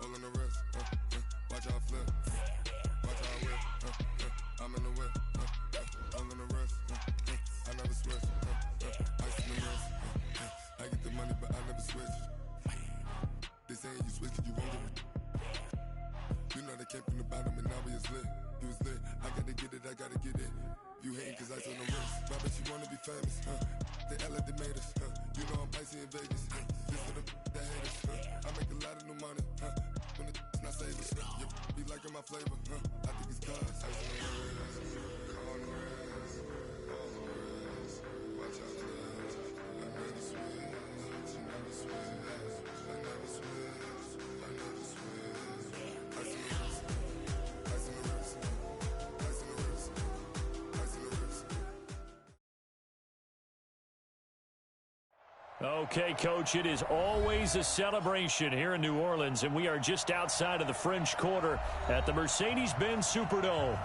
All on the wrist, watch how I flip, watch how I whip, I'm in the whip, all on the wrist, I never switch, ice in the wrist, I get the money but I never switch. They saying you switch cause you won't get it. You know they came from the bottom and now we is lit. You was lit, I gotta get it, I gotta get it. You hating cause ice on the wrist, but I bet you wanna be famous, They act like they made us, you know I'm icy in Vegas, just for the haters, I make a lot of new money, when it's not savers, you be liking my flavor, I think it's cause ice on the wrist, on the wrist, on the wrist, watch out for this, I never switch, I never switch, I never switch, I never switch, ice on the wrist, ice on the wrist, ice on the wrist, ice on the wrist. Okay, Coach, it is always a celebration here in New Orleans, and we are just outside of the French Quarter at the Mercedes-Benz Superdome.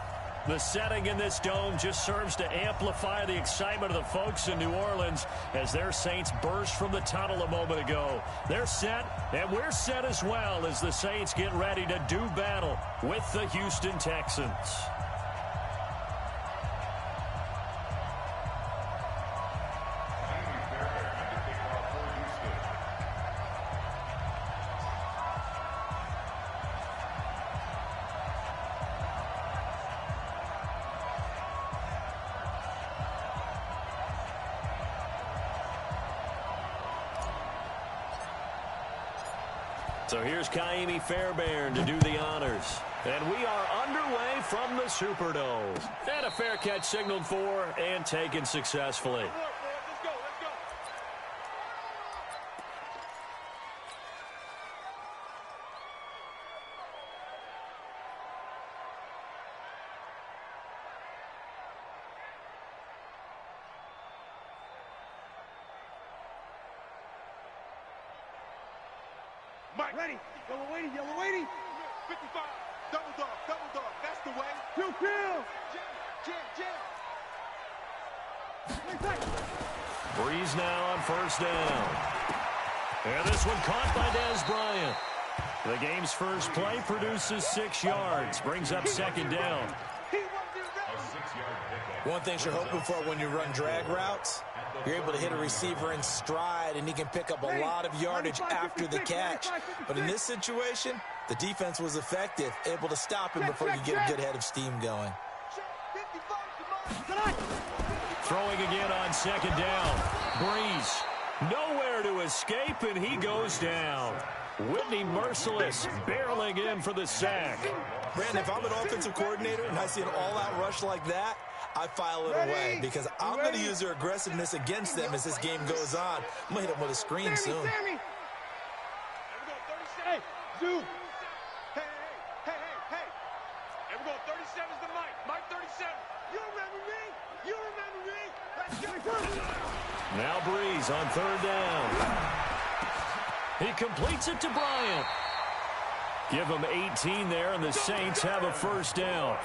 The setting in this dome just serves to amplify the excitement of the folks in New Orleans as their Saints burst from the tunnel a moment ago. They're set, and we're set as well as the Saints get ready to do battle with the Houston Texans. So here's Kaimi Fairbairn to do the honors. And we are underway from the Superdome. And a fair catch signaled for and taken successfully. Mike, ready. Yellow waiting. 55. Double dog. That's the way. Kill. Jam. Breeze now on first down. And this one caught by Dez Bryant. The game's first play produces 6 yards. Brings up second down. One thing you're hoping for when you run drag routes, you're able to hit a receiver in stride, and he can pick up a lot of yardage after the catch. But in this situation, the defense was effective, able to stop him before you get a good head of steam going. Throwing again on second down. Breeze nowhere to escape, and he goes down. Whitney Merciless barreling in for the sack. Brandon, if I'm an offensive coordinator and I see an all-out rush like that, I file it away because I'm going to use their aggressiveness against them as this game goes on. I'm going to hit them with a screen soon. Hey, Zoom. Hey. And we're going 37's the Mike 37. You remember me? Let's go. Now Breeze on third down. He completes it to Bryant. Give him 18 there, and the Saints have a first down.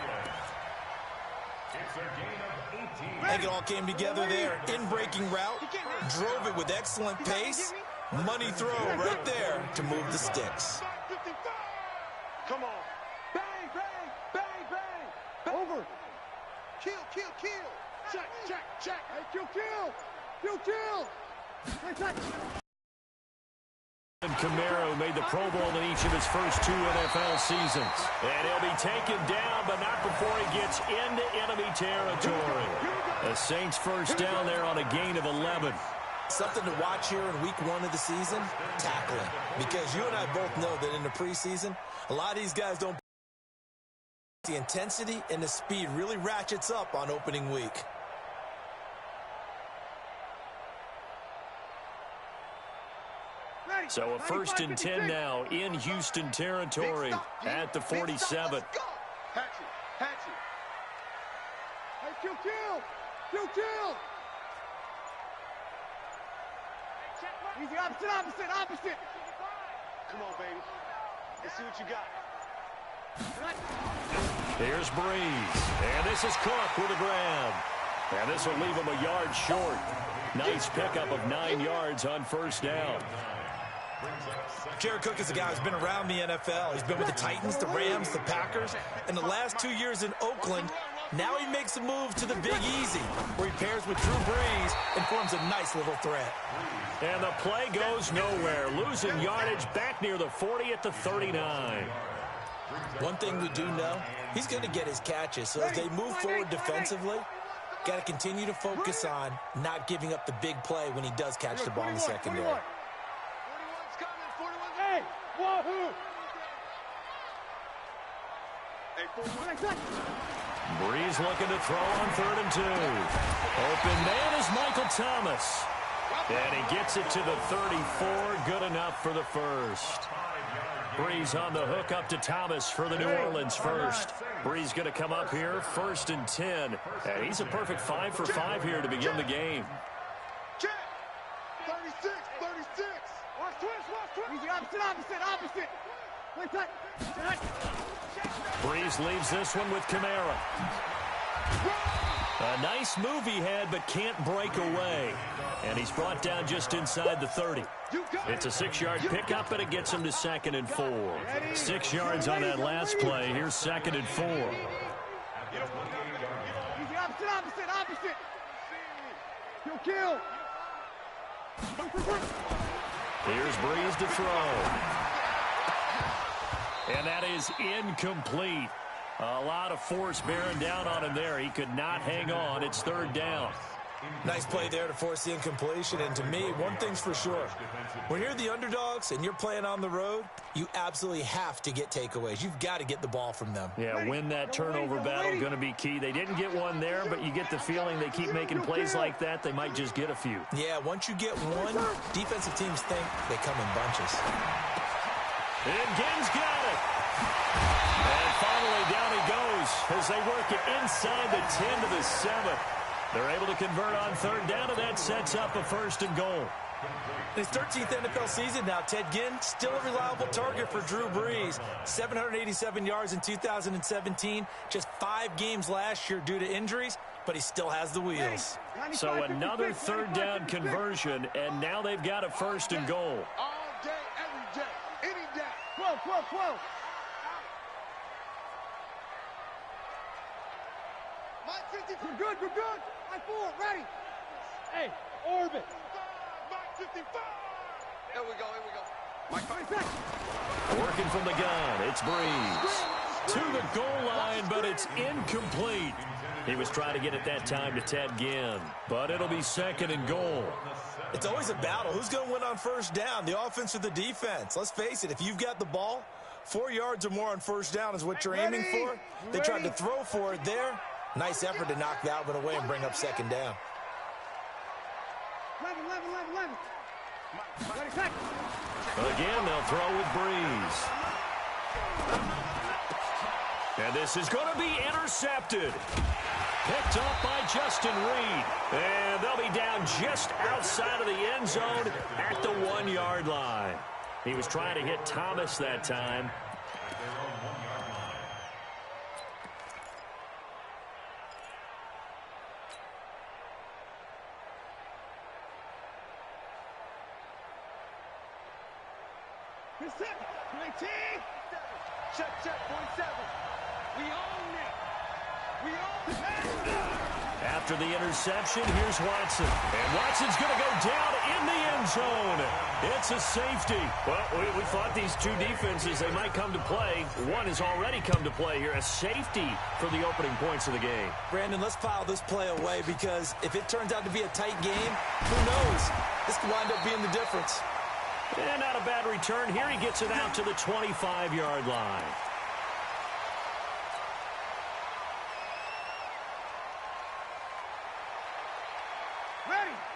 I think it all came together there. In-breaking route, drove it with excellent pace. Money throw right there to move the sticks. Come on. Bang. Over. Kill. Check. Hey, kill. And Camaro made the Pro Bowl in each of his first 2 NFL seasons. And he'll be taken down, but not before he gets into enemy territory. The Saints first down there on a gain of 11. Something to watch here in week 1 of the season, tackling. Because you and I both know that in the preseason, a lot of these guys don't. The intensity and the speed really ratchets up on opening week. So a 1st and 10 now in Houston territory at the 47. Hatch it. Hey, kill. Easy, opposite. Come on, baby. Let's see what you got. Here's Breeze. And this is Cook with a grab. And this will leave him a yard short. Nice pickup of 9 yards on first down. Jared Cook is a guy who's been around the NFL. He's been with the Titans, the Rams, the Packers, and the last 2 years in Oakland. Now he makes a move to the Big Easy, where he pairs with Drew Brees and forms a nice little threat. And the play goes nowhere. Losing yardage back near the 40 at the 39. One thing we do know, he's going to get his catches. So as they move forward defensively, got to continue to focus on not giving up the big play when he does catch the ball in the secondary. 41's coming, 41's. Hey, wahoo! Hey, 41. Brees looking to throw on 3rd and 2. Open man is Michael Thomas. And he gets it to the 34. Good enough for the first. Brees on the hook up to Thomas for the New Orleans first. Brees going to come up here, 1st and 10. And he's a perfect 5 for 5 here to begin the game. Check. 36, 36. Watch twist. Opposite. Brees leaves this one with Kamara. A nice move he had, but can't break away. And he's brought down just inside the 30. It's a 6-yard pickup, and it gets him to 2nd and 4. 6 yards on that last play. Here's 2nd and 4. Opposite. Kill. Here's Brees to throw. And that is incomplete. A lot of force bearing down on him there. He could not hang on. It's 3rd down. Nice play there to force the incompletion. And to me, one thing's for sure. When you're the underdogs and you're playing on the road, you absolutely have to get takeaways. You've got to get the ball from them. Yeah, win that turnover battle, going to be key. They didn't get one there, but you get the feeling they keep making plays like that, they might just get a few. Yeah, once you get one, defensive teams think they come in bunches. And Ginn's got it. And finally down he goes as they work it inside the 10 to the 7. They're able to convert on 3rd down, and that sets up a 1st and goal. In his 13th NFL season now, Ted Ginn still a reliable target for Drew Brees. 787 yards in 2017, just 5 games last year due to injuries, but he still has the wheels. So another 3rd down conversion, and now they've got a 1st and goal. All day, every day, any day. 12. Mike 50. We're good. Mike 4, ready. Hey, orbit. Mike 55. Here we go. Mike 5. Working from the gun, it's Brees. To the goal line, but it's incomplete. He was trying to get it that time to Ted Ginn, but it'll be 2nd and goal. It's always a battle. Who's going to win on 1st down, the offense or the defense? Let's face it, if you've got the ball, 4 yards or more on 1st down is what you're aiming for. They tried to throw for it there. Nice effort to knock that one away and bring up 2nd down. 11. Again, they'll throw with Brees. And this is going to be intercepted. Picked up by Justin Reed. And they'll be down just outside of the end zone at the 1-yard line. He was trying to hit Thomas that time. Check, 47. We own it. After the interception, here's Watson. And Watson's going to go down in the end zone. It's a safety. Well, we thought these two defenses, they might come to play. One has already come to play here. A safety for the opening points of the game. Brandon, let's file this play away because if it turns out to be a tight game, who knows? This could wind up being the difference. And not a bad return. Here he gets it out to the 25-yard line.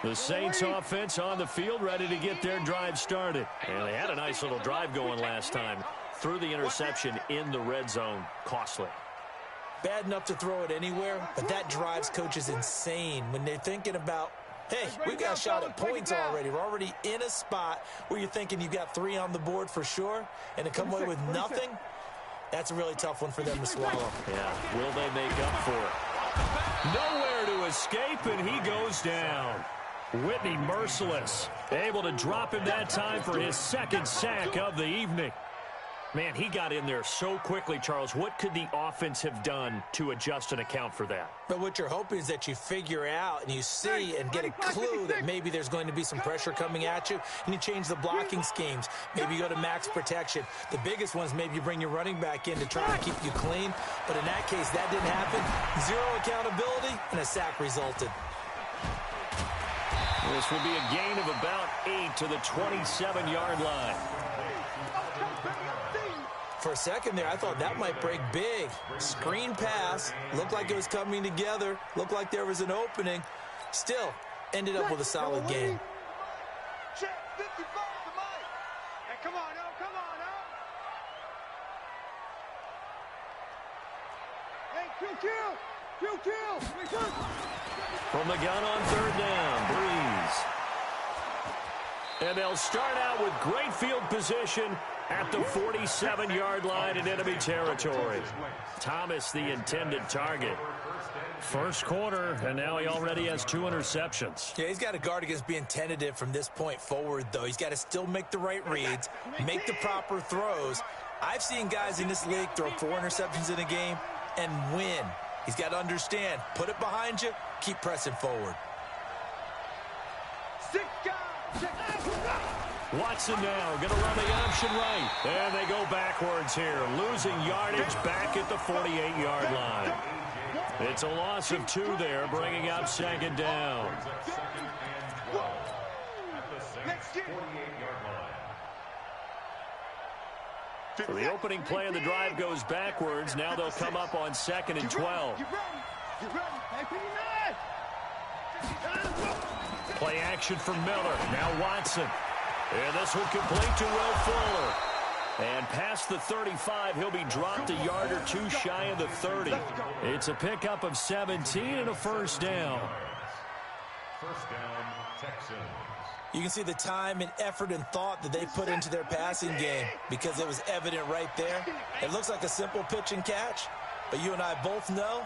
The Saints offense on the field, ready to get their drive started. And they had a nice little drive going last time. Threw the interception in the red zone. Costly. Bad enough to throw it anywhere, but that drives coaches insane when they're thinking about, hey, we've got a shot at points already. We're already in a spot where you're thinking you've got 3 on the board for sure, and to come away with nothing, that's a really tough one for them to swallow. Yeah, will they make up for it? Nowhere to escape, and he goes down. Whitney merciless. Able to drop him that time for his second sack of the evening. Man, he got in there so quickly, Charles. What could the offense have done to adjust and account for that? But what you're hoping is that you figure out and you see and get a clue that maybe there's going to be some pressure coming at you, and you change the blocking schemes. Maybe you go to max protection. The biggest one is maybe you bring your running back in to try and keep you clean. But in that case, that didn't happen. Zero accountability, and a sack resulted. This will be a gain of about 8 to the 27-yard line. For a second there, I thought that might break big. Screen pass. Looked like it was coming together. Looked like there was an opening. Still, ended up with a solid game. Check 55 to Mike. Hey, come on, now. Come on, now. Hey, kill. From the gun on third down, Breeze. And they'll start out with great field position at the 47-yard line in enemy territory. Thomas, the intended target. First quarter, and now he already has 2 interceptions. Yeah, he's got to guard against being tentative from this point forward, though. He's got to still make the right reads, make the proper throws. I've seen guys in this league throw 4 interceptions in a game and win. He's got to understand, put it behind you, keep pressing forward. Watson now going to run the option right. And they go backwards here, losing yardage back at the 48-yard line. It's a loss of 2 there, bringing up second down. So the opening play of the drive goes backwards. Now they'll come up on 2nd and 12. Play action from Miller. Now Watson. And this one complete to Will Fuller. And past the 35, he'll be dropped a yard or 2 shy of the 30. It's a pickup of 17 and a first down. First down, Texans. You can see the time and effort and thought that they put into their passing game because it was evident right there. It looks like a simple pitch and catch, but you and I both know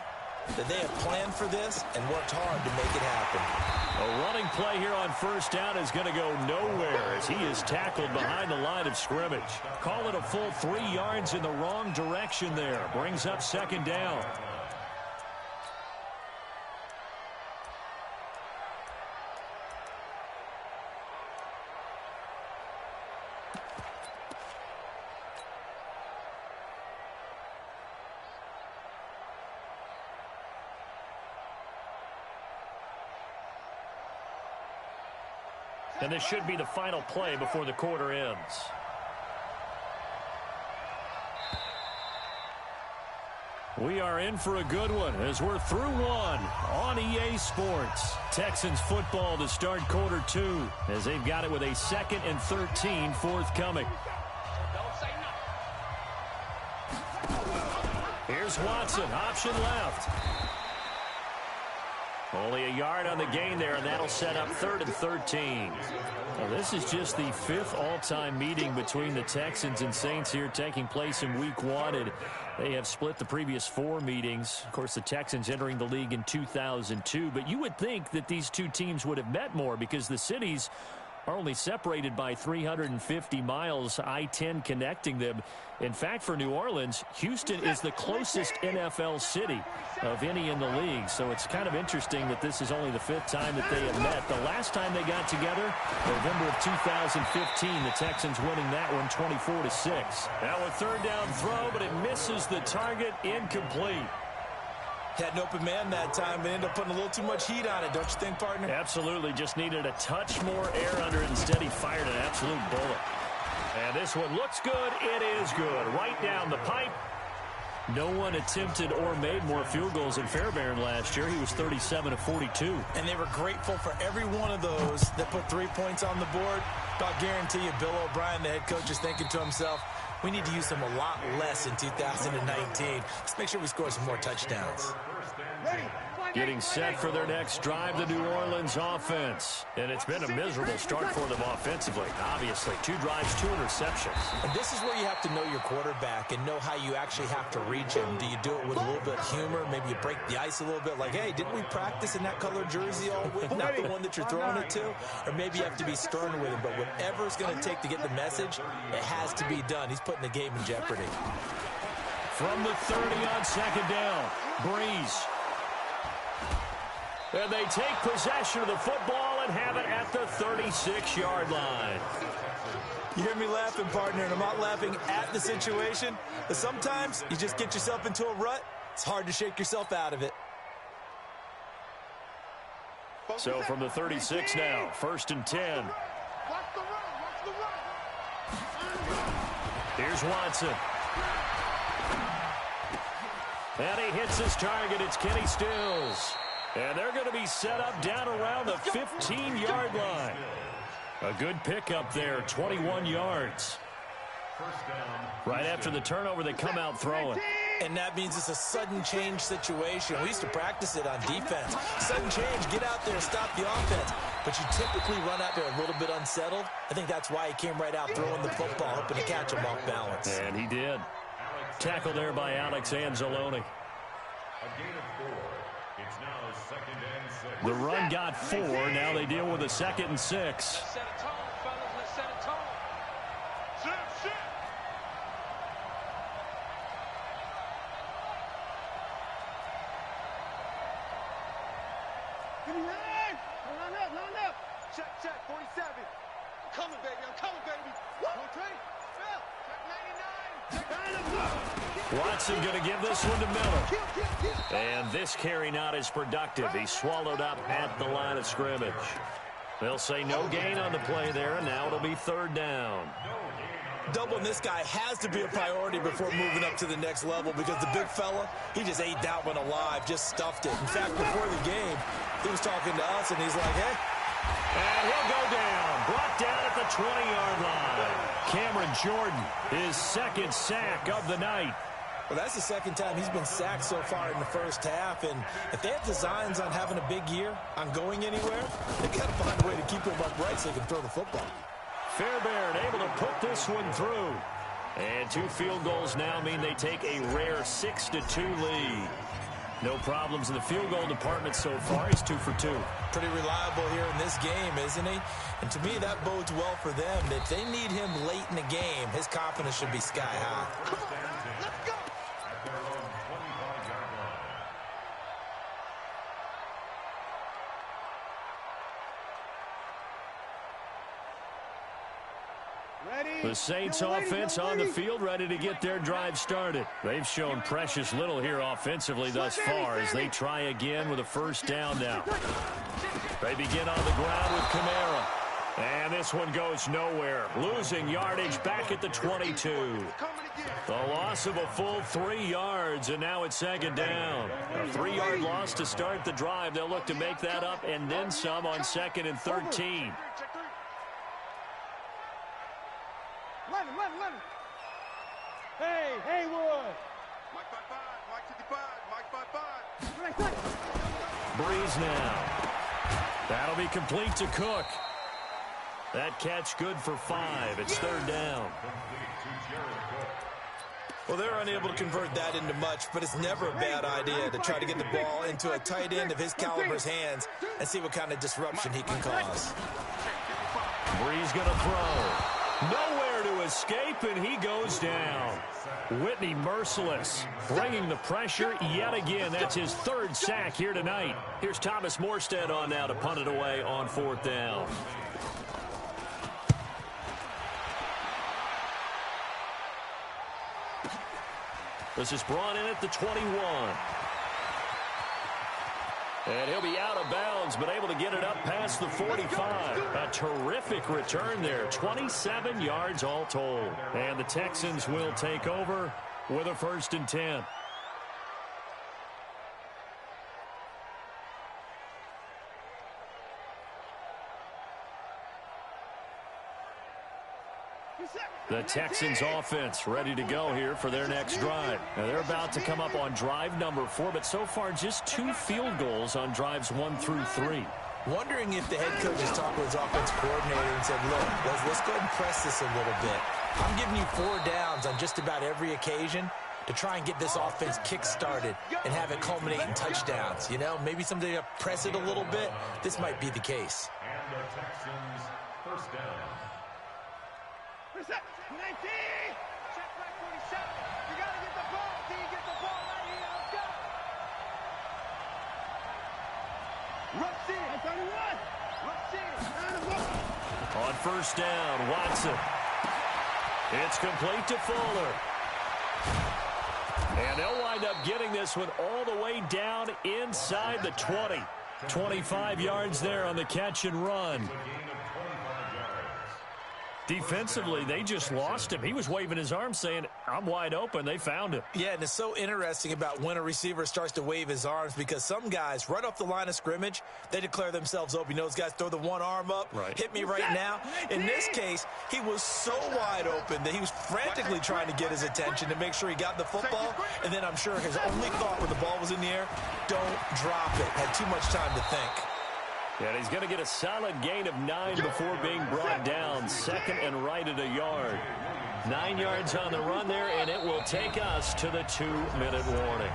that they have planned for this and worked hard to make it happen. A running play here on first down is going to go nowhere as he is tackled behind the line of scrimmage. Call it a full 3 yards in the wrong direction there. Brings up second down. And this should be the final play before the quarter ends. We are in for a good one as we're through 1 on EA Sports. Texans football to start quarter 2 as they've got it with a 2nd and 13 forthcoming. Here's Watson, option left. Only a yard on the gain there, and that'll set up 3rd and 13. Well, this is just the 5th all-time meeting between the Texans and Saints here taking place in Week 1. And they have split the previous 4 meetings. Of course, the Texans entering the league in 2002. But you would think that these 2 teams would have met more because the cities are only separated by 350 miles, I-10 connecting them. In fact, for New Orleans, Houston is the closest NFL city of any in the league. So it's kind of interesting that this is only the 5th time that they have met. The last time they got together, November of 2015, the Texans winning that one 24-6. Now a 3rd down throw, but it misses the target, incomplete. Had an open man that time, but ended up putting a little too much heat on it, don't you think, partner? Absolutely. Just needed a touch more air under it. Instead, he fired an absolute bullet. And this one looks good. It is good. Right down the pipe. No one attempted or made more field goals than Fairbairn last year. He was 37 of 42. And they were grateful for every one of those that put 3 points on the board. But I guarantee you, Bill O'Brien, the head coach, is thinking to himself, we need to use them a lot less in 2019. Let's make sure we score some more touchdowns. Ready, 5 getting set for their next drive, the New Orleans offense. And it's been a miserable start for them offensively, obviously. 2 drives, 2 interceptions. And this is where you have to know your quarterback and know how you actually have to reach him. Do you do it with a little bit of humor? Maybe you break the ice a little bit, like, hey, didn't we practice in that color jersey all week? Not the one that you're throwing it to. Or maybe you have to be stern with him. But whatever it's going to take to get the message, it has to be done. He's putting the game in jeopardy. From the 30 on second down, Breeze. And they take possession of the football and have it at the 36-yard line. You hear me laughing, partner, and I'm not laughing at the situation, but sometimes you just get yourself into a rut. It's hard to shake yourself out of it. So from the 36 now, 1st and 10. Here's Watson. And he hits his target. It's Kenny Stills. And they're going to be set up down around the 15-yard line. A good pickup there, 21 yards. Right after the turnover, they come out throwing. And that means it's a sudden change situation. We used to practice it on defense. Sudden change, get out there, stop the offense. But you typically run out there a little bit unsettled. I think that's why he came right out throwing the football, hoping to catch him off balance. And he did. Tackle there by Alex Anzalone. The run got 4. Now they deal with a 2nd and 6. Set a tone, fellas. Let's set a tone. Shit. Give me line. Line up. Check. 47. I'm coming, baby. One train. Phil. Check 99. Watson going to give this one to Miller. And this carry not as productive. He's swallowed up at the line of scrimmage. They'll say no gain on the play there, and now it'll be 3rd down. Doubling this guy has to be a priority before moving up to the next level because the big fella, he just ate that one alive, just stuffed it. In fact, before the game, he was talking to us, and he's like, hey. And he'll go down. Brought down at the 20-yard line. Cameron Jordan, his 2nd sack of the night. Well, that's the 2nd time he's been sacked so far in the first half. And if they have designs on having a big year, on going anywhere, they've got to find a way to keep him upright so they can throw the football. Fairbairn able to put this one through. And 2 field goals now mean they take a rare 6-2 lead. No problems in the field goal department so far. He's 2 for 2. Pretty reliable here in this game, isn't he? And to me, that bodes well for them. If they need him late in the game, his confidence should be sky high. Come on, let's go. The Saints offense on the field, ready to get their drive started. They've shown precious little here offensively thus far as they try again with a 1st down now. They begin on the ground with Kamara. And this one goes nowhere. Losing yardage back at the 22. The loss of a full 3 yards, and now it's 2nd down. A 3-yard loss to start the drive. They'll look to make that up and then some on 2nd and 13. Lennon. Hey, Haywood. Mike 55, Mike 55. Breeze now. That'll be complete to Cook. That catch good for 5. It's 3rd down. Well, they're unable to convert that into much, but it's never a bad idea to try to get the ball into a tight end of his caliber's hands and see what kind of disruption he can cause. Breeze going to throw. Nowhere to escape, and he goes down. Whitney merciless, bringing the pressure yet again. That's his 3rd sack here tonight. Here's Thomas Morstead on now to punt it away on 4th down. This is brought in at the 21. And he'll be out of bounds, but able to get it up past the 45. A terrific return there, 27 yards all told. And the Texans will take over with a 1st and 10. The Texans offense ready to go here for their next drive. Now they're about to come up on drive number 4, but so far just 2 field goals on drives 1 through 3. Wondering if the head coach has talked with his offense coordinator and said, look, let's go ahead and press this a little bit. I'm giving you 4 downs on just about every occasion to try and get this offense kick-started and have it culminate in touchdowns. You know, maybe someday to press it a little bit. This might be the case. And the Texans first down. Reset. 19. Check back 47. You got to get the ball. Do you get the ball right here? Let's go. Rush in. 31. Rush in. On first down, Watson. It's complete to Fuller. And they'll wind up getting this one all the way down inside the 20. 25 yards there on the catch and run. Defensively, they just lost him. He was waving his arms saying, I'm wide open. They found him. Yeah, and it's so interesting about when a receiver starts to wave his arms because some guys, right off the line of scrimmage, they declare themselves open. You know, those guys throw the one arm up, hit me right now. In this case, he was so wide open that he was frantically trying to get his attention to make sure he got the football. And then I'm sure his only thought when the ball was in the air, don't drop it. Had too much time to think. And he's going to get a solid gain of 9 before being brought down. Second and right at a yard. 9 yards on the run there, and it will take us to the 2-minute warning.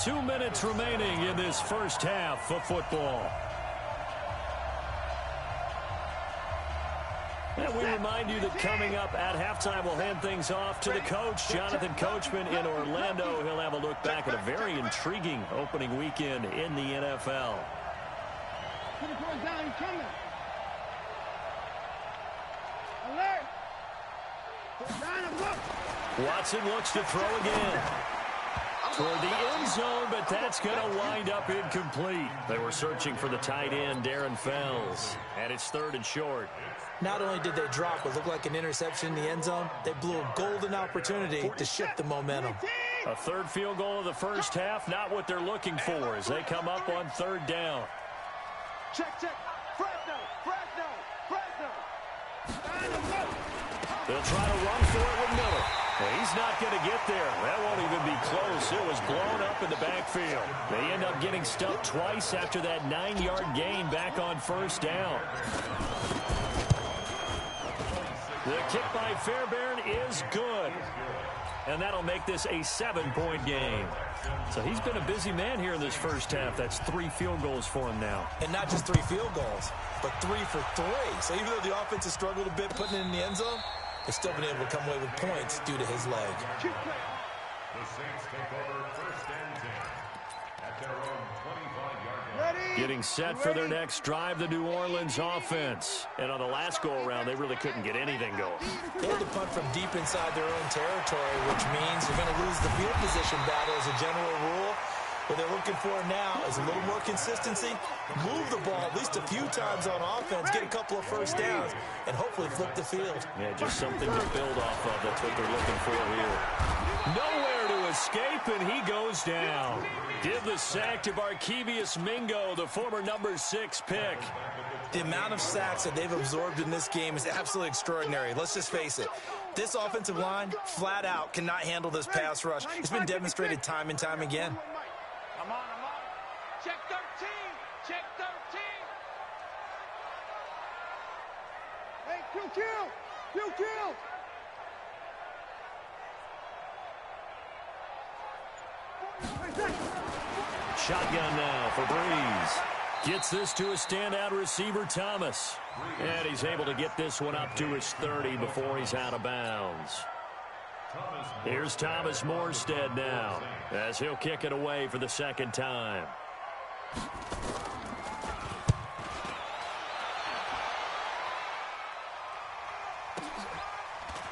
2 minutes remaining in this first half of football. And we remind you that coming up at halftime, we'll hand things off to the coach, Jonathan Coachman in Orlando. He'll have a look back at a very intriguing opening weekend in the NFL. Down, coming. Alert. Watson looks to throw again. Toward the end zone, but that's going to wind up incomplete. They were searching for the tight end, Darren Fells, and it's 3rd and short. Not only did they drop what looked like an interception in the end zone, they blew a golden opportunity to shift the momentum. A 3rd field goal of the first half, not what they're looking for as they come up on 3rd down. Check. Fresno. They'll try to run for it with Miller. Well, he's not going to get there. That won't even be close. It was blown up in the backfield. They end up getting stuffed twice after that 9-yard gain back on first down. The kick by Fairbairn is good. And that'll make this a 7-point game. So he's been a busy man here in this first half. That's 3 field goals for him now. And not just 3 field goals, but 3 for 3. So even though the offense has struggled a bit putting it in the end zone, they've still been able to come away with points due to his leg. The Saints take over 1st and 10 at their own 25-yard line. Getting set for their next drive, the New Orleans offense. And on the last go-around, they really couldn't get anything going. They had to punt from deep inside their own territory, which means you're going to lose the field position battle as a general rule. What they're looking for now is a little more consistency, move the ball at least a few times on offense, get a couple of first downs, and hopefully flip the field. Yeah, just something to build off of. That's what they're looking for here. Nowhere to escape, and he goes down. Give the sack to Barkevius Mingo, the former number 6 pick. The amount of sacks that they've absorbed in this game is absolutely extraordinary. Let's just face it. This offensive line, flat out, cannot handle this pass rush. It's been demonstrated time and time again. I'm on. Check 13. Hey, kill. Shotgun now for Breeze. Gets this to a standout receiver, Thomas. And he's able to get this one up to his 30 before he's out of bounds. Here's Thomas Morstead now as he'll kick it away for the 2nd time.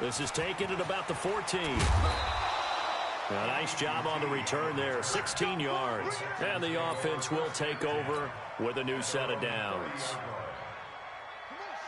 This is taken at about the 14. A nice job on the return there, 16 yards. And the offense will take over with a new set of downs.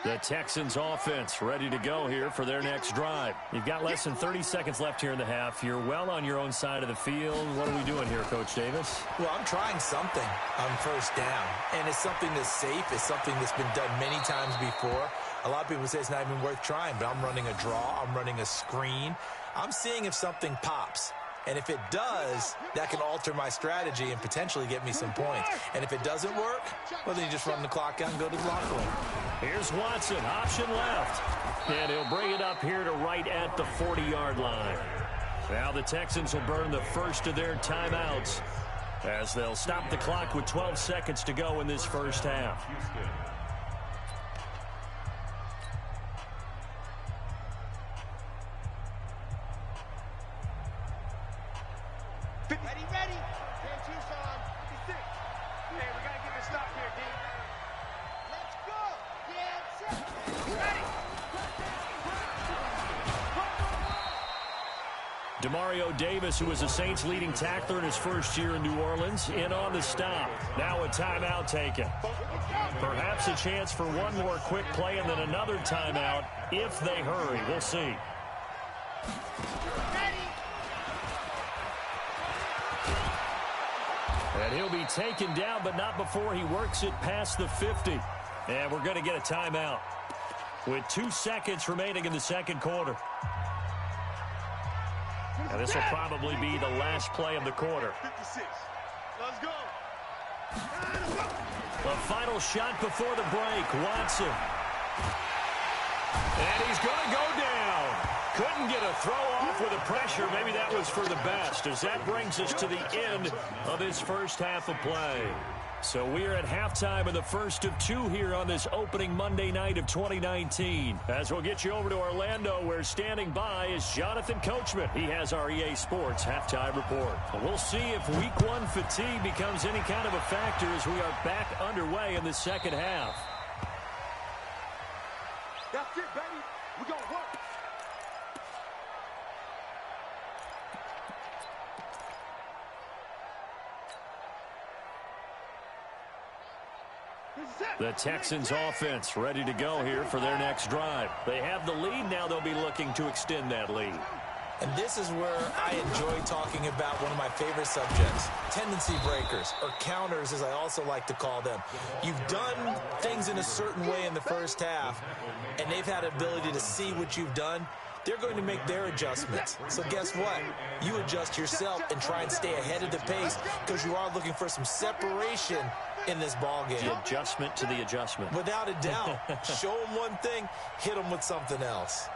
The Texans offense ready to go here for their next drive. You've got less than 30 seconds left here in the half. You're well on your own side of the field. What are we doing here, Coach Davis? Well, I'm trying something on first down, and it's something that's safe. It's something that's been done many times before. A lot of people say it's not even worth trying, but I'm running a draw. I'm running a screen. I'm seeing if something pops. And if it does, that can alter my strategy and potentially get me some points. And if it doesn't work, well, then you just run the clock out and go to the locker room. Here's Watson, option left. And he'll bring it up here to right at the 40-yard line. Now the Texans will burn the first of their timeouts as they'll stop the clock with 12 seconds to go in this first half. Ready. 10-2, Sean. 56. Hey, we got to get this stop here, D. Let's go. Yeah, set. Ready. Demario Davis, who was the Saints' leading tackler in his first year in New Orleans, in on the stop. Now a timeout taken. Perhaps a chance for one more quick play and then another timeout if they hurry. We'll see. And he'll be taken down, but not before he works it past the 50. And we're going to get a timeout with 2 seconds remaining in the second quarter. And this will probably be the last play of the quarter. 56. Let's go. The final shot before the break, Watson. And he's going to go down. Couldn't get a throw off with the pressure. Maybe that was for the best, as that brings us to the end of this first half of play. So we are at halftime in the first of 2 here on this opening Monday night of 2019. As we'll get you over to Orlando, where standing by is Jonathan Coachman. He has our EA Sports halftime report. And we'll see if week 1 fatigue becomes any kind of a factor as we are back underway in the second half. That's it, baby. We're going to work. The Texans offense ready to go here for their next drive. They have the lead. Now they'll be looking to extend that lead. And this is where I enjoy talking about one of my favorite subjects, tendency breakers, or counters as I also like to call them. You've done things in a certain way in the first half, and they've had ability to see what you've done. They're going to make their adjustments. So guess what? You adjust yourself and try and stay ahead of the pace because you are looking for some separation in this ball game. The adjustment to the adjustment. Without a doubt. Show them one thing, hit them with something else.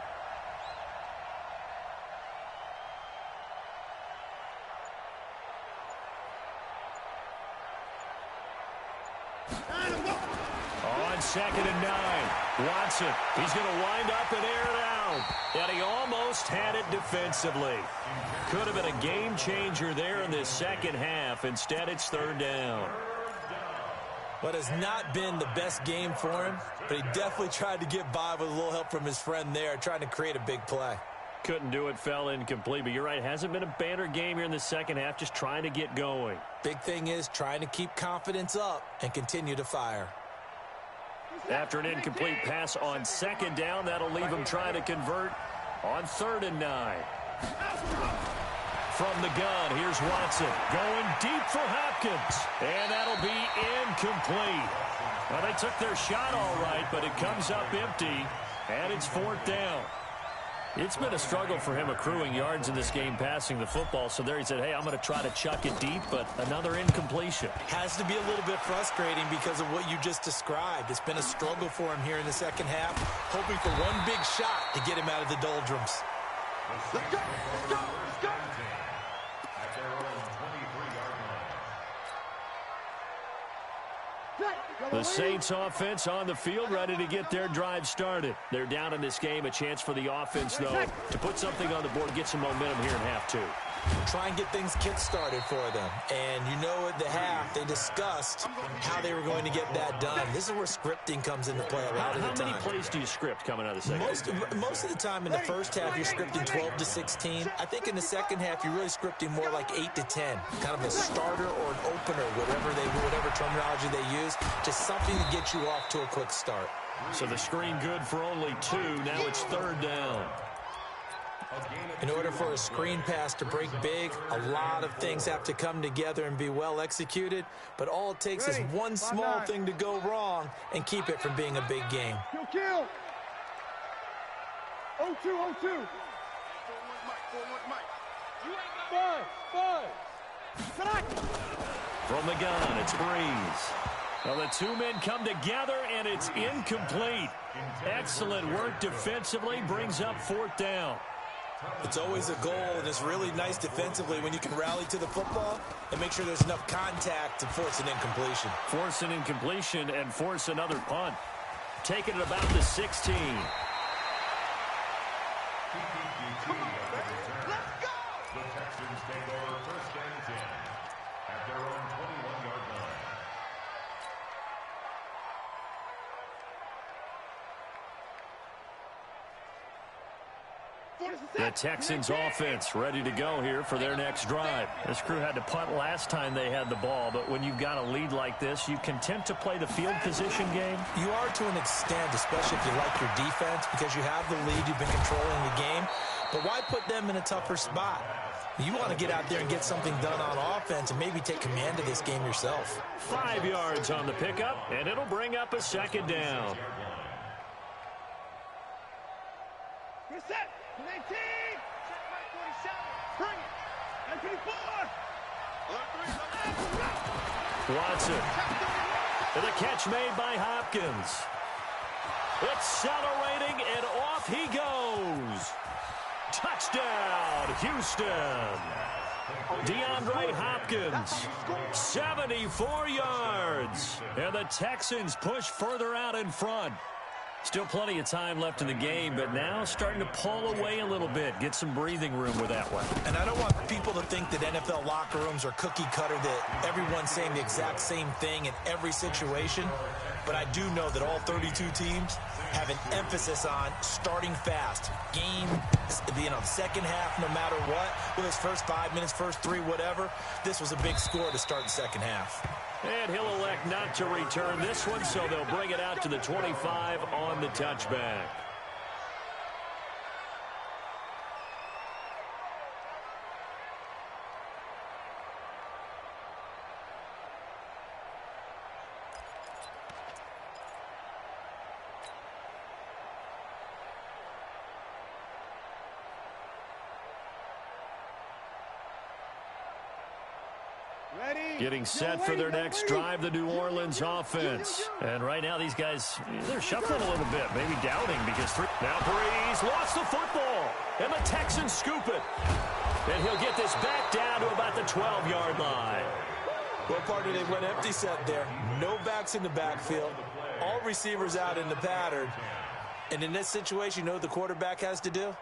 On 2nd and 9, Watson. He's going to wind up and air it out. And he almost had it defensively. Could have been a game changer there in this second half. Instead, it's 3rd down. What has not been the best game for him, but he definitely tried to get by with a little help from his friend there, trying to create a big play. Couldn't do it, fell incomplete, but you're right, it hasn't been a banner game here in the second half, just trying to get going. Big thing is trying to keep confidence up and continue to fire. After an incomplete pass on 2nd down, that'll leave him trying to convert on 3rd and 9. From the gun, here's Watson going deep for Hopkins, and that'll be incomplete. Well, they took their shot all right, but it comes up empty, and it's 4th down. It's been a struggle for him accruing yards in this game passing the football, so there he said, hey, I'm going to try to chuck it deep, but another incompletion. Has to be a little bit frustrating because of what you just described. It's been a struggle for him here in the second half, hoping for one big shot to get him out of the doldrums. Let's go. Let's go. Let's go. At their own 23-yard line. The Saints offense on the field, ready to get their drive started. They're down in this game. A chance for the offense, though, to put something on the board, get some momentum here in half 2. Try and get things kick-started for them. And you know at the half, they discussed how they were going to get that done. This is where scripting comes into play a lot of the time. How many plays do you script coming out of the second half? Most of the time in the first half, you're scripting 12 to 16. I think in the second half, you're really scripting more like 8 to 10. Kind of a starter or an opener, whatever terminology they use. Just something to get you off to a quick start. So the screen good for only 2. Now it's 3rd down. In order for a screen pass to break big, a lot of things have to come together and be well executed, but all it takes is one small thing to go wrong and keep it from being a big game. Kill. 0-2. From the gun, it's Breeze. Well, the two men come together, and it's incomplete. Excellent work defensively, brings up 4th down. It's always a goal, and it's really nice defensively when you can rally to the football and make sure there's enough contact to force an incompletion. Force an incompletion and force another punt. Taking it about the 16. Come on, let's go! The Texans take over 1st and 10 at their own 21-yard line. The Texans offense ready to go here for their next drive. This crew had to punt last time they had the ball, but when you've got a lead like this, you content to play the field position game? You are to an extent, especially if you like your defense, because you have the lead, you've been controlling the game. But why put them in a tougher spot? You want to get out there and get something done on offense and maybe take command of this game yourself. 5 yards on the pickup, and it'll bring up a 2nd down. Reset. 19. Check my 47. Bring it. 24. Watson. And the catch made by Hopkins. Accelerating, and off he goes. Touchdown, Houston. DeAndre Hopkins, 74 yards. And the Texans push further out in front. Still plenty of time left in the game, but now starting to pull away a little bit. Get some breathing room with that one. And I don't want people to think that NFL locker rooms are cookie cutter, that everyone's saying the exact same thing in every situation. But I do know that all 32 teams have an emphasis on starting fast. Game, second half, no matter what. Whether it's first 5 minutes, first 3, whatever. This was a big score to start the second half. And he'll elect not to return this one, so they'll bring it out to the 25 on the touchback. Getting set for their next drive, the New Orleans offense. And right now, these guys, they're shuffling a little bit, maybe doubting because now Breeze lost the football, and the Texans scoop it. And he'll get this back down to about the 12-yard line. Well, partner, they went empty set there. No backs in the backfield. All receivers out in the pattern. And in this situation, you know what the quarterback has to do?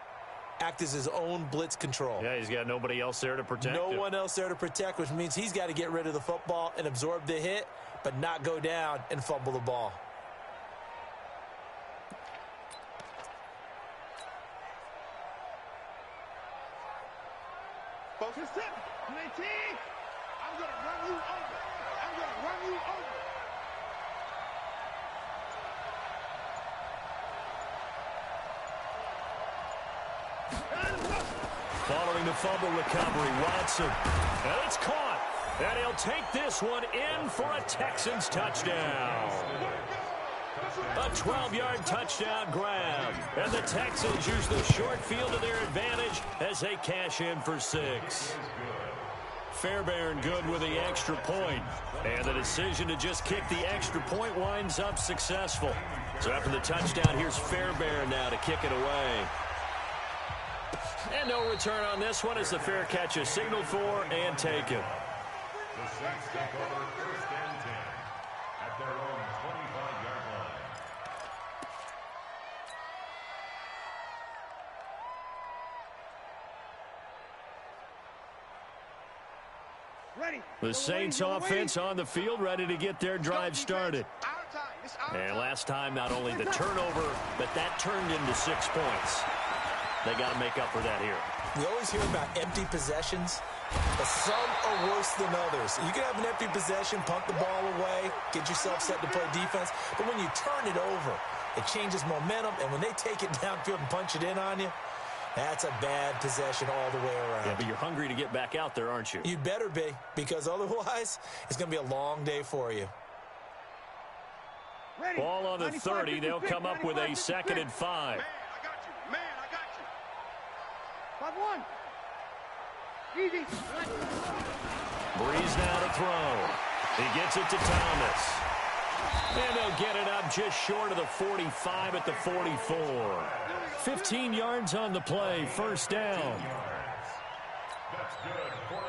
Act as his own blitz control. Yeah, he's got nobody else there to protect him. No one else there to protect, which means he's got to get rid of the football and absorb the hit, but not go down and fumble the ball. Focus up. 19. I'm going to run you over. I'm going to run you over. Following the fumble recovery, Watson. And it's caught. And he'll take this one in for a Texans touchdown. A 12-yard touchdown grab. And the Texans use the short field to their advantage as they cash in for 6. Fairbairn good with the extra point. And the decision to just kick the extra point winds up successful. So after the touchdown, here's Fairbairn now to kick it away. And no return on this one as the fair catch is signaled for and taken. The Saints take over 1st and 10 at their own 25-yard line. Ready. The Saints offense on the field, ready to get their drive started. And last time, not only the turnover, but that turned into 6 points. They got to make up for that here. We always hear about empty possessions, but some are worse than others. You can have an empty possession, punt the ball away, get yourself set to play defense, but when you turn it over, it changes momentum, and when they take it downfield and punch it in on you, that's a bad possession all the way around. Yeah, but you're hungry to get back out there, aren't you? You'd better be, because otherwise, it's going to be a long day for you. Ball on the 30. They'll come up with a 2nd and 5. Man, I got you. Man, I One. Easy. Breeze now to throw. He gets it to Thomas. And they'll get it up just short of the 45 at the 44. 15 yards on the play, first down.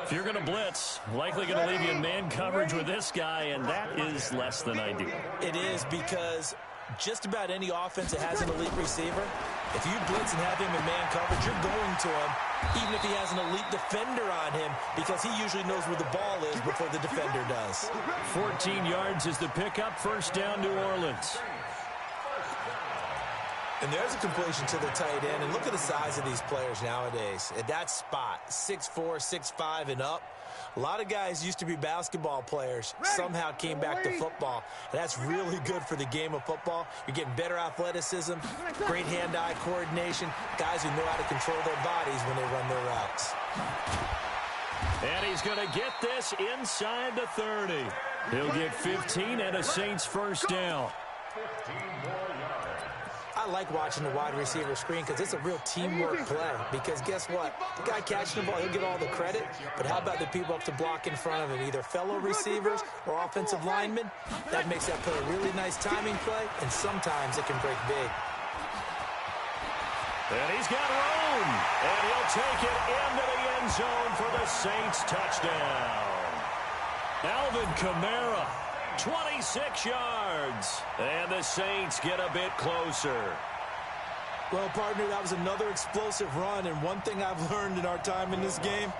If you're going to blitz, likely going to leave you in man coverage with this guy, and that is less than ideal. It is, because just about any offense that has an elite receiver, if you blitz and have him in man coverage, you're going to him, even if he has an elite defender on him, because he usually knows where the ball is before the defender does. 14 yards is the pickup, first down, New Orleans. And there's a completion to the tight end. And look at the size of these players nowadays. At that spot, 6'4", 6'5", and up. A lot of guys used to be basketball players, somehow came back to football. And that's really good for the game of football. You're getting better athleticism, great hand-eye coordination, guys who know how to control their bodies when they run their routes. And he's going to get this inside the 30. He'll get 15 and a Saints first down. 15 more yards. I like watching the wide receiver screen because it's a real teamwork play. Because guess what? The guy catching the ball, he'll get all the credit. But how about the people up to block in front of him, either fellow receivers or offensive linemen? That makes that play a really nice timing play, and sometimes it can break big. And he's got room. And he'll take it into the end zone for the Saints touchdown. Alvin Kamara. 26 yards. And the Saints get a bit closer. Well, partner, that was another explosive run. And one thing I've learned in our time in this game,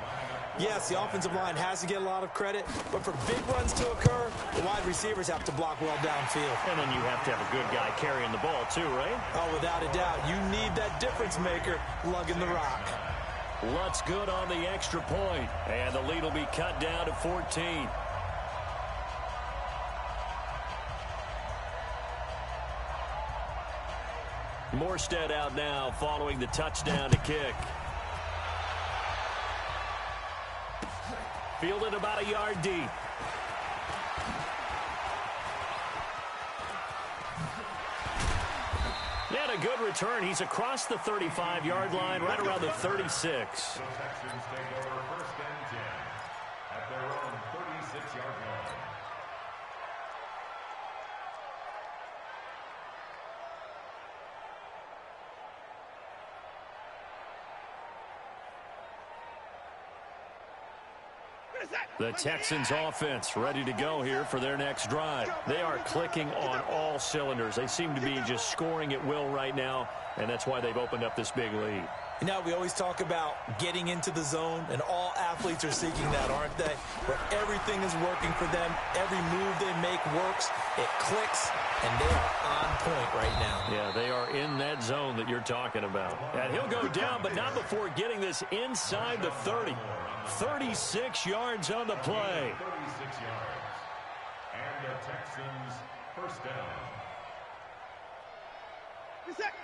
yes, the offensive line has to get a lot of credit. But for big runs to occur, the wide receivers have to block well downfield. And then you have to have a good guy carrying the ball too, right? Oh, without a doubt. You need that difference maker lugging the rock. Lutz good on the extra point. And the lead will be cut down to 14. Morstead out now following the touchdown to kick. Fielded about a yard deep. And a good return. He's across the 35-yard line, right around the 36. The Texans take over first and 10 at their own 36-yard line. The Texans offense ready to go here for their next drive. They are clicking on all cylinders. They seem to be just scoring at will right now, and that's why they've opened up this big lead. You know, we always talk about getting into the zone, and all athletes are seeking that, aren't they? Where everything is working for them, every move they make works, it clicks, and they are on point right now. Yeah, they are in that zone that you're talking about. And he'll go down, but not before getting this inside the 30. 36 yards on the play. 36 yards. And the Texans first down.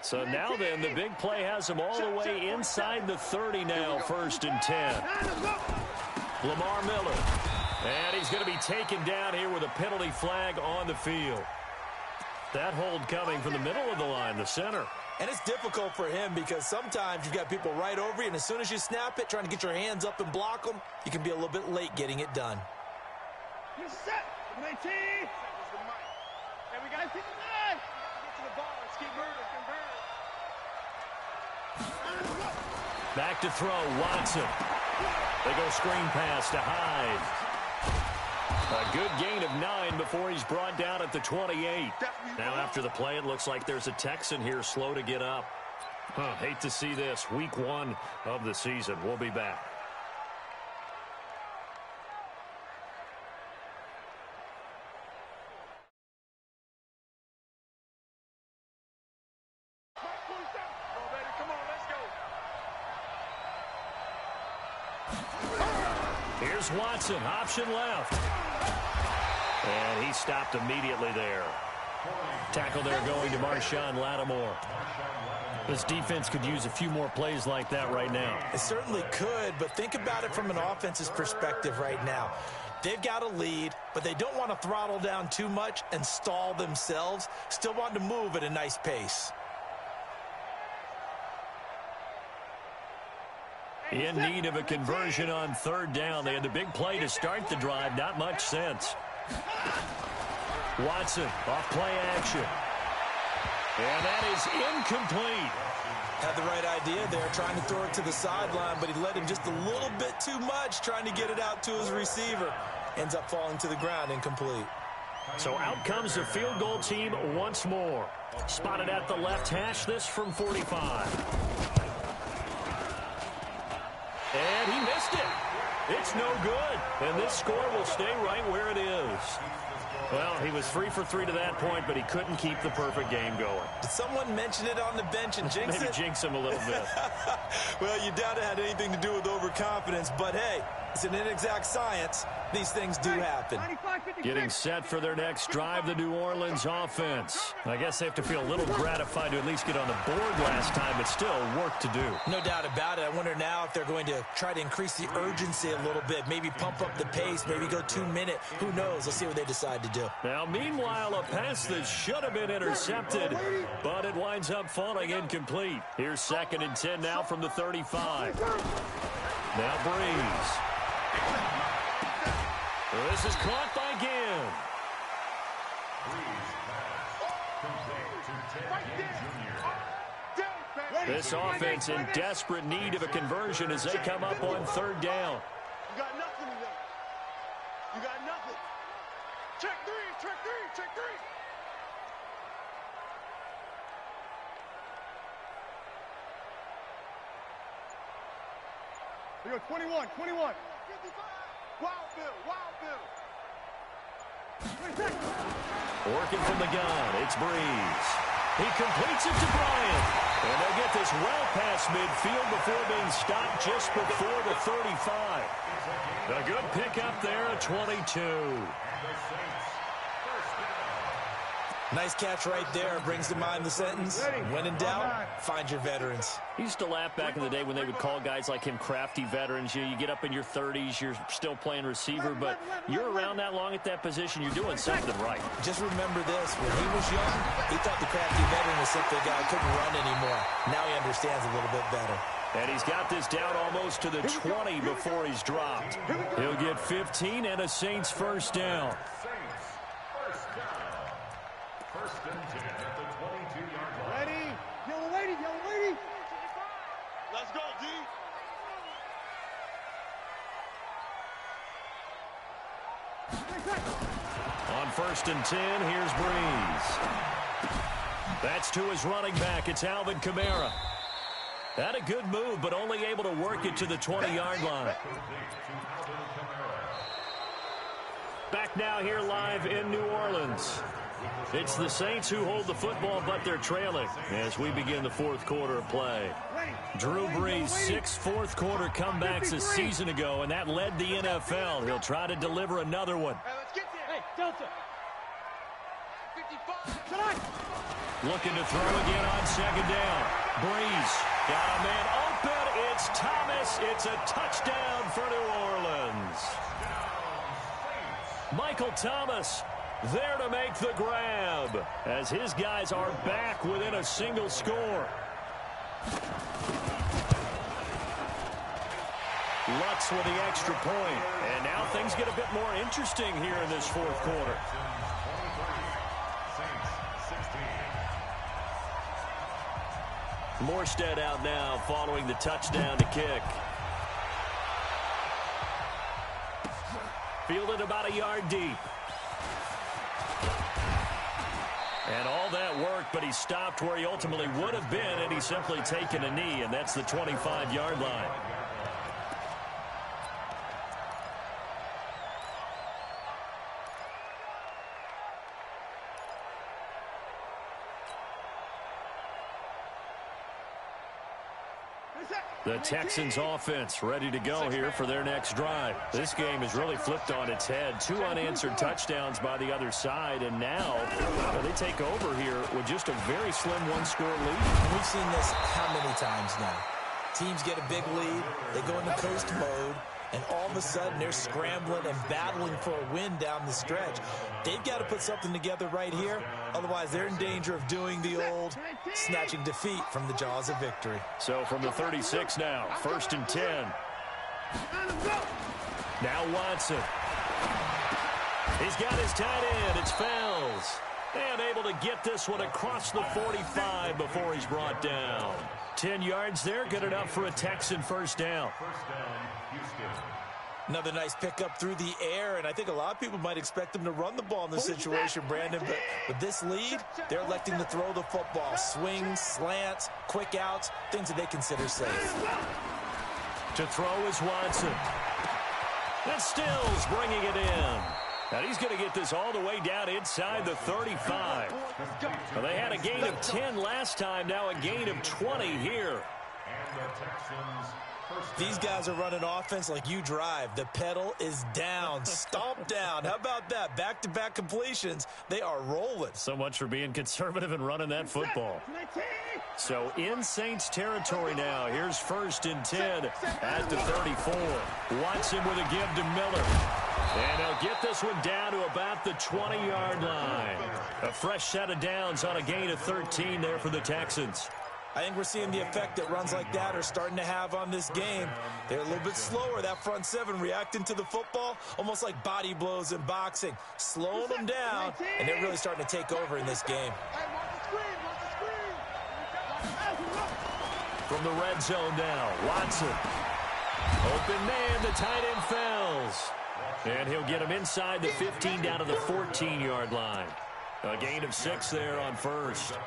So now then, the big play has him all the way inside the 30 now, first and 10. Lamar Miller. And he's going to be taken down here with a penalty flag on the field. That hold coming from the middle of the line, the center. And it's difficult for him because sometimes you've got people right over you, and as soon as you snap it, trying to get your hands up and block them, you can be a little bit late getting it done. Set. 19. Hey, we got to get to the ball. Let's keep moving. Back to throw, Watson. They go screen pass to Hyde. A good gain of 9 before he's brought down at the 28. Now after the play, it looks like there's a Texan here slow to get up. Hate to see this. Week 1 of the season. We'll be back. Here's Watson, option left. And he stopped immediately there. Tackle there going to Marshawn Lattimore. This defense could use a few more plays like that right now. It certainly could, but think about it from an offense's perspective right now. They've got a lead, but they don't want to throttle down too much and stall themselves. Still want to move at a nice pace. In need of a conversion on third down. They had the big play to start the drive. Not much sense. Watson off play action. And that is incomplete. Had the right idea there, trying to throw it to the sideline, but he let him just a little bit too much, trying to get it out to his receiver. Ends up falling to the ground, incomplete. So out comes the field goal team once more. Spotted at the left hash, this from 45. And he missed it. It's no good. And this score will stay right where it is. Well, he was 3 for 3 to that point, but he couldn't keep the perfect game going. Did someone mention it on the bench and jinx it? Maybe jinx him a little bit. Well, you doubt it had anything to do with overconfidence, but hey, it's an inexact science. These things do happen. Getting set for their next drive, the New Orleans offense. I guess they have to feel a little gratified to at least get on the board last time, but still work to do. No doubt about it. I wonder now if they're going to try to increase the urgency a little bit, maybe pump up the pace, maybe go 2-minute. Who knows? Let's see what they decide to do. Now, meanwhile, a pass that should have been intercepted, but it winds up falling incomplete. Here's 2nd and 10 now from the 35. Now Breeze. This is caught by Ginn. This offense in desperate need of a conversion as they come up on third down. You got nothing to do. You got nothing. Check three, check three, check three. We go 21, 21. 55. Wild Bill, Wild Bill. Working from the gun, it's Breeze. He completes it to Bryant. And they'll get this well past midfield before being stopped just before the 35. A good pickup there at 22. Nice catch right there. Brings to mind the sentence, when in doubt, find your veterans. I used to laugh back in the day when they would call guys like him crafty veterans. You get up in your 30s, you're still playing receiver, but you're around that long at that position, you're doing something right. Just remember this, when he was young, he thought the crafty veteran was simply a guy who couldn't run anymore. Now he understands a little bit better. And he's got this down almost to the 20 before he's dropped. He'll get 15 and a Saints first down. First and 10 at the 22-yard line. Ready? Yellow lady, yellow lady. Let's go, D. On 1st and 10, here's Breeze. That's to his running back. It's Alvin Kamara. Had a good move, but only able to work it to the 20-yard line. Back now here live in New Orleans. It's the Saints who hold the football, but they're trailing as we begin the 4th quarter of play. Drew Brees, 6 fourth-quarter comebacks a season ago, and that led the NFL. He'll try to deliver another one. Hey, Delta. 55. Looking to throw again on 2nd down. Brees got a man open. It's Thomas. It's a touchdown for New Orleans. Michael Thomas there to make the grab as his guys are back within a single score. Lutz with the extra point. And now things get a bit more interesting here in this 4th quarter. Morstead out now following the touchdown to kick. Fielded about a yard deep. And all that work, but he stopped where he ultimately would have been, and he's simply taken a knee, and that's the 25-yard line. The Texans offense ready to go here for their next drive. This game has really flipped on its head. 2 unanswered touchdowns by the other side, and now they take over here with just a very slim 1-score lead. We've seen this how many times now? Teams get a big lead, they go into coast mode, and all of a sudden they're scrambling and battling for a win down the stretch. They've got to put something together right here. Otherwise, they're in danger of doing the old snatching defeat from the jaws of victory. So from the 36 now, 1st and 10. Now Watson. He's got his tight end. It's Fells. And able to get this one across the 45 before he's brought down. 10 yards there, good enough for a Texan first down. Another nice pickup through the air, and I think a lot of people might expect them to run the ball in this situation, Brandon, but with this lead, they're electing to throw the football. Swings, slants, quick outs, things that they consider safe. To throw is Watson. And Stills bringing it in. And he's going to get this all the way down inside the 35. Well, they had a gain of 10 last time, now a gain of 20 here. These guys are running offense like you drive. The pedal is down, stomp down. How about that? Back-to-back completions. They are rolling. So much for being conservative and running that football. So in Saints territory now. Here's 1st and 10 at the 34. Watson with a give to Miller. And they'll get this one down to about the 20-yard line. A fresh set of downs on a gain of 13 there for the Texans. I think we're seeing the effect that runs like that are starting to have on this game. They're a little bit slower, that front seven, reacting to the football, almost like body blows in boxing, slowing them down, and they're really starting to take over in this game. From the red zone now, Watson. Open man, the tight end Fells. And he'll get him inside the 15 down to the 14-yard line. A gain of 6 there on first.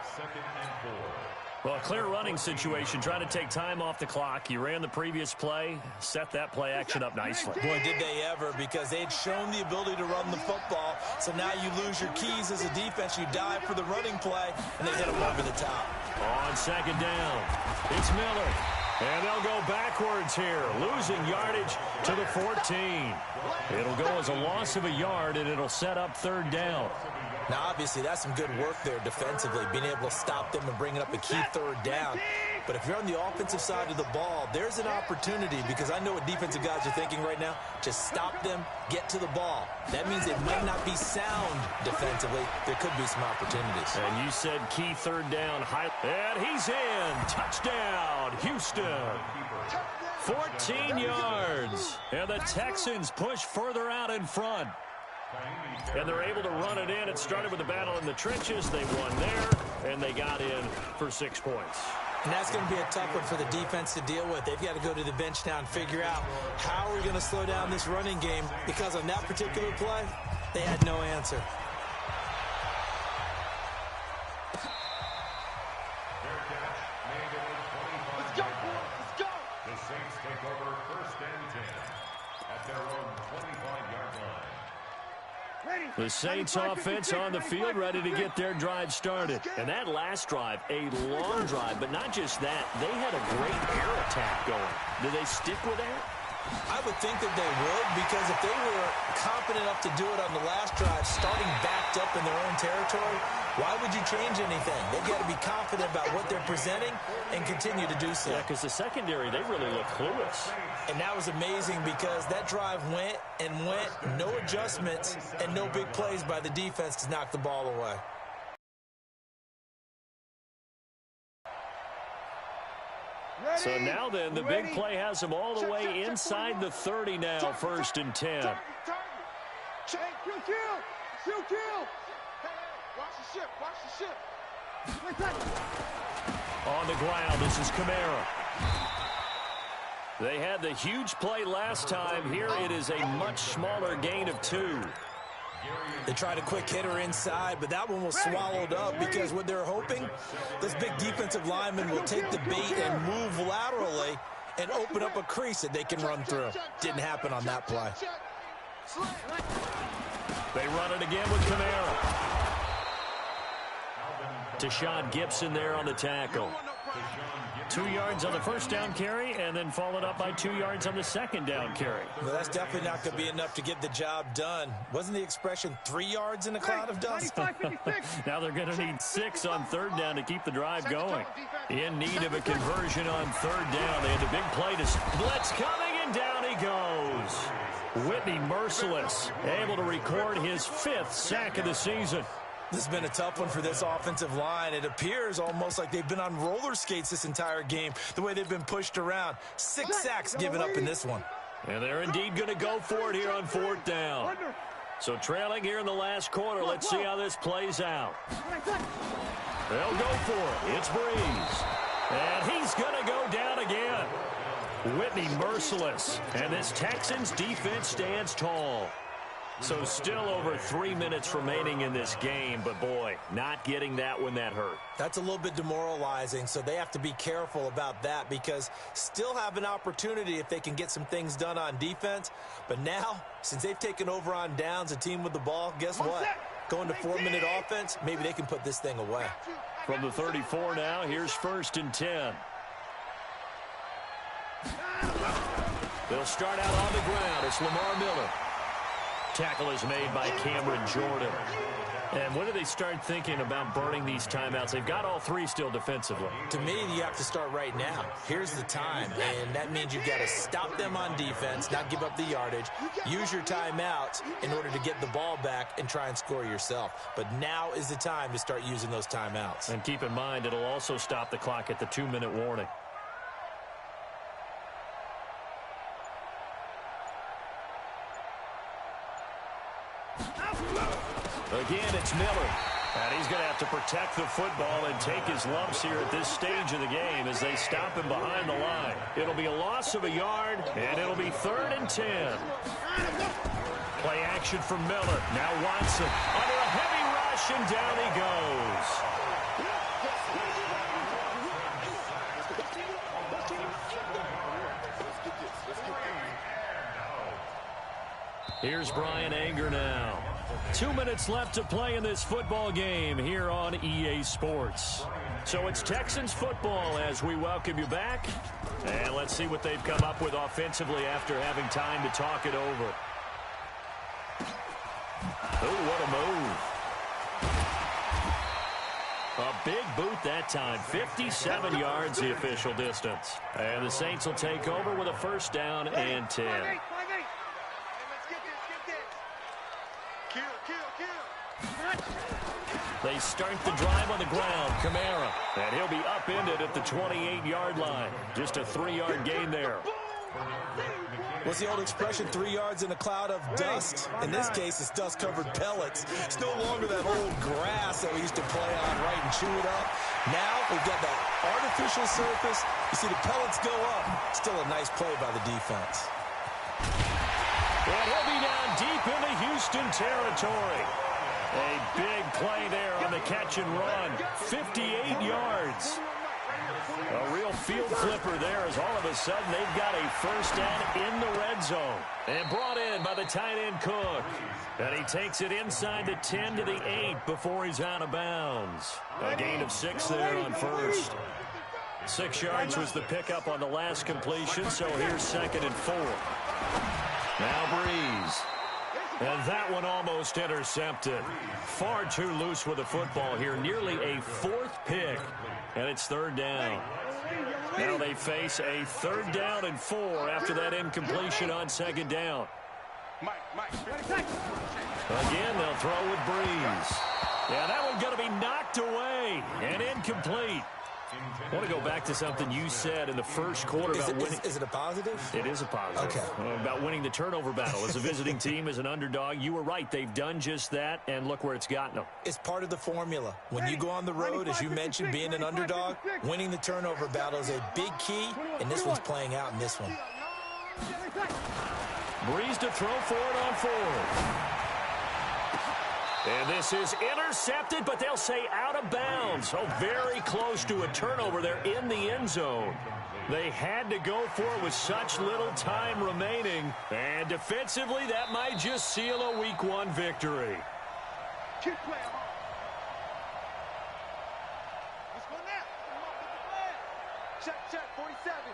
Well, a clear running situation, trying to take time off the clock. You ran the previous play, set that play action up nicely. Boy, did they ever, because they had shown the ability to run the football. So now you lose your keys as a defense. You dive for the running play, and they hit them over the top. On 2nd down, it's Miller. And they'll go backwards here, losing yardage to the 14. It'll go as a loss of a yard, and it'll set up 3rd down. Now, obviously, that's some good work there defensively, being able to stop them and bringing up a key 3rd down. But if you're on the offensive side of the ball, there's an opportunity, because I know what defensive guys are thinking right now. Just stop them, get to the ball. That means it might not be sound defensively. There could be some opportunities. And you said key 3rd down. And he's in. Touchdown, Houston. 14 yards. And the Texans push further out in front. And they're able to run it in. It started with a battle in the trenches. They won there, and they got in for 6 points. And that's going to be a tough one for the defense to deal with. They've got to go to the bench now and figure out how are we going to slow down this running game, because on that particular play, they had no answer. Let's go, boys. Let's go. The Saints take over 1st and 10 at their own 25-yard line. The Saints offense on the field, ready to get their drive started. And that last drive, a long drive, but not just that. They had a great air attack going. Do they stick with that? I would think that they would, because if they were confident enough to do it on the last drive, starting backed up in their own territory, why would you change anything? They've got to be confident about what they're presenting and continue to do so. Yeah, because the secondary, they really look clueless. And that was amazing, because that drive went and went, no adjustments, and no big plays by the defense to knock the ball away. So now then, the big play has them all the way inside the 30 now, 1st and 10. On the ground, this is Kamara. They had the huge play last time. Here it is a much smaller gain of 2. They tried a quick hitter inside, but that one was swallowed up, because what they're hoping, this big defensive lineman will take the bait and move laterally and open up a crease that they can run through. Didn't happen on that play. They run it again with Kamara. Tashawn Gibson there on the tackle. 2 yards on the first down carry, and then followed up by 2 yards on the second down carry. Well, that's definitely not going to be enough to get the job done. Wasn't the expression 3 yards in a cloud of dust? Now they're going to need 6 on 3rd down to keep the drive going. In need of a conversion on 3rd down. They had a big play to blitz coming, and and down he goes. Whitney merciless, able to record his 5th sack of the season. This has been a tough one for this offensive line. It appears almost like they've been on roller skates this entire game, the way they've been pushed around. 6 sacks given up in this one. And they're indeed going to go for it here on 4th down. So trailing here in the last quarter. Let's see how this plays out. They'll go for it. It's Breeze. And he's going to go down again. Whitney merciless. And this Texans defense stands tall. So still over 3 minutes remaining in this game, but boy, not getting that when that hurt. That's a little bit demoralizing, so they have to be careful about that because still have an opportunity if they can get some things done on defense. But now, since they've taken over on downs, a team with the ball, guess what? Going to 4-minute offense, maybe they can put this thing away. From the 34 now, here's 1st and 10. They'll start out on the ground. It's Lamar Miller. Tackle is made by Cameron Jordan. And when do they start thinking about burning these timeouts? They've got all 3 still defensively. To me, you have to start right now. Here's the time, and that means you've got to stop them on defense, not give up the yardage, use your timeouts in order to get the ball back and try and score yourself. But now is the time to start using those timeouts. And keep in mind, it'll also stop the clock at the 2-minute warning. Again, it's Miller. And he's going to have to protect the football and take his lumps here at this stage of the game as they stop him behind the line. It'll be a loss of a yard, and it'll be 3rd and 10. Play action from Miller. Now Watson under a heavy rush, and down he goes. Here's Brian Anger now. 2 minutes left to play in this football game here on EA Sports. So it's Texans football as we welcome you back. And let's see what they've come up with offensively after having time to talk it over. Oh, what a move. A big boot that time. 57 yards the official distance. And the Saints will take over with a 1st down and 10. They start the drive on the ground. Kamara. And he'll be upended at the 28-yard line. Just a 3-yard gain there. What's the old expression, 3 yards in a cloud of dust? In this case, it's dust-covered pellets. It's no longer that old grass that we used to play on, right, and chew it up. Now we've got that artificial surface. You see the pellets go up. Still a nice play by the defense. And he'll be down deep into Houston territory. A big play there on the catch and run. 58 yards. A real field flipper there as all of a sudden they've got a 1st down in the red zone. And brought in by the tight end Cook. And he takes it inside the 10 to the 8 before he's out of bounds. A gain of 6 there on 1st. 6 yards was the pickup on the last completion, so here's 2nd and 4. Now Breeze. And that one almost intercepted. Far too loose with the football here. Nearly a 4th pick. And it's 3rd down. Now they face a 3rd down and 4 after that incompletion on 2nd down. Again, they'll throw with Breeze. Yeah, that one's going to be knocked away and incomplete. I want to go back to something you said in the first quarter about winning. Is it a positive? It is a positive. Okay. About winning the turnover battle. As a visiting team, as an underdog, you were right. They've done just that, and look where it's gotten them. It's part of the formula. When you go on the road, as you mentioned, being an underdog, winning the turnover battle is a big key, and this one's playing out in this one. Breeze to throw for it on 4th. And this is intercepted, but they'll say out of bounds. Oh, very close to a turnover there in the end zone. They had to go for it with such little time remaining. And defensively, that might just seal a Week 1 victory. Keep playing. Let's go now. Check, 47.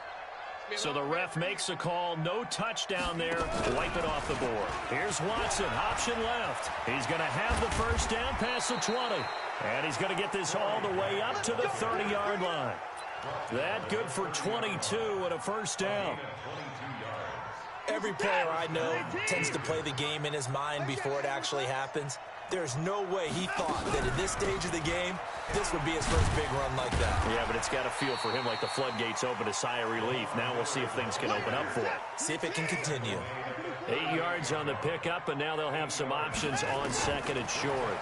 So the ref makes a call. No touchdown there. Wipe it off the board. Here's Watson. Option left. He's going to have the 1st down past the 20. And he's going to get this all the way up to the 30-yard line. That good for 22 and a 1st down. Every player I know tends to play the game in his mind before it actually happens. There's no way he thought that at this stage of the game, this would be his first big run like that. Yeah, but it's got to feel for him like the floodgates open, a sigh of relief. Now we'll see if things can open up for him. See if it can continue. 8 yards on the pickup, and now they'll have some options on second and short.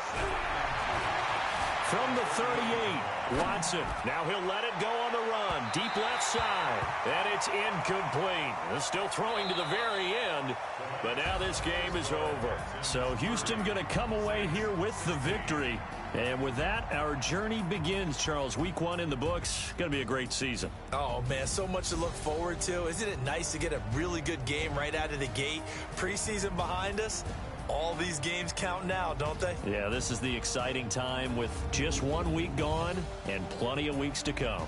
From the 38, Watson. Now he'll let it go on the run. Deep left side. And it's incomplete. They're still throwing to the very end. But now this game is over. So Houston going to come away here with the victory. And with that, our journey begins, Charles. Week 1 in the books. Going to be a great season. Oh, man, so much to look forward to. Isn't it nice to get a really good game right out of the gate? Preseason behind us. All these games count now, don't they? Yeah, this is the exciting time with just 1 week gone and plenty of weeks to come.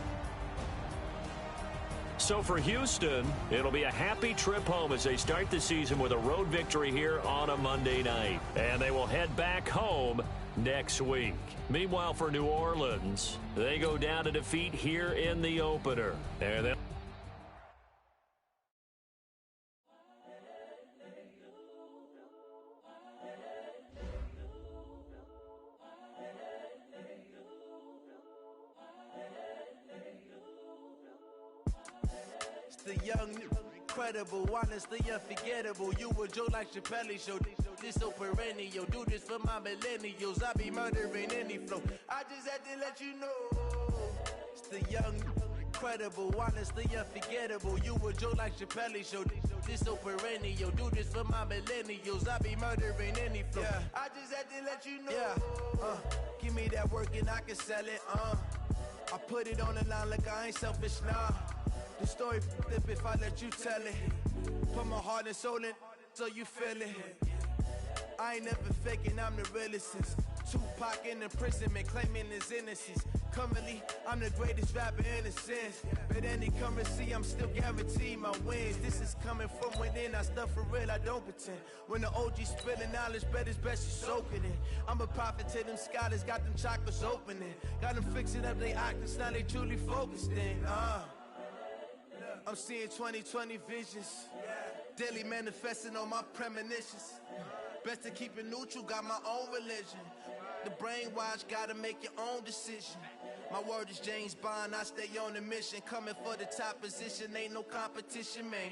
So for Houston, it'll be a happy trip home as they start the season with a road victory here on a Monday night. And they will head back home next week. Meanwhile, for New Orleans, they go down to defeat here in the opener. And they'll the young, incredible, honestly unforgettable. You a Joe like Chappelle show. This so perennial. Do this for my millennials. I be murdering any flow. I just had to let you know. It's the young, incredible, honestly unforgettable. You a Joe like Chappelle show. This so perennial. Do this for my millennials. I be murdering any flow. Yeah. I just had to let you know. Yeah. Give me that work and I can sell it. I put it on the line like I ain't selfish, nah. The story flip if I let you tell it. Put my heart and soul in so you feel it. I ain't never faking, I'm the realest since Tupac in imprisonment, claiming his innocence. Currently, I'm the greatest rapper in a sense. But any currency, I'm still guaranteed my wins. This is coming from within, I stuff for real, I don't pretend. When the OG spilling knowledge, bet it's best you soak it in. I'm a prophet to them scholars, got them chakras opening. Got them fixing up they octaves, now they truly focused in. I'm seeing 2020 visions. Daily manifesting on my premonitions. Best to keep it neutral, got my own religion. The brainwash, gotta make your own decision. My word is James Bond, I stay on a mission. Coming for the top position, ain't no competition, man.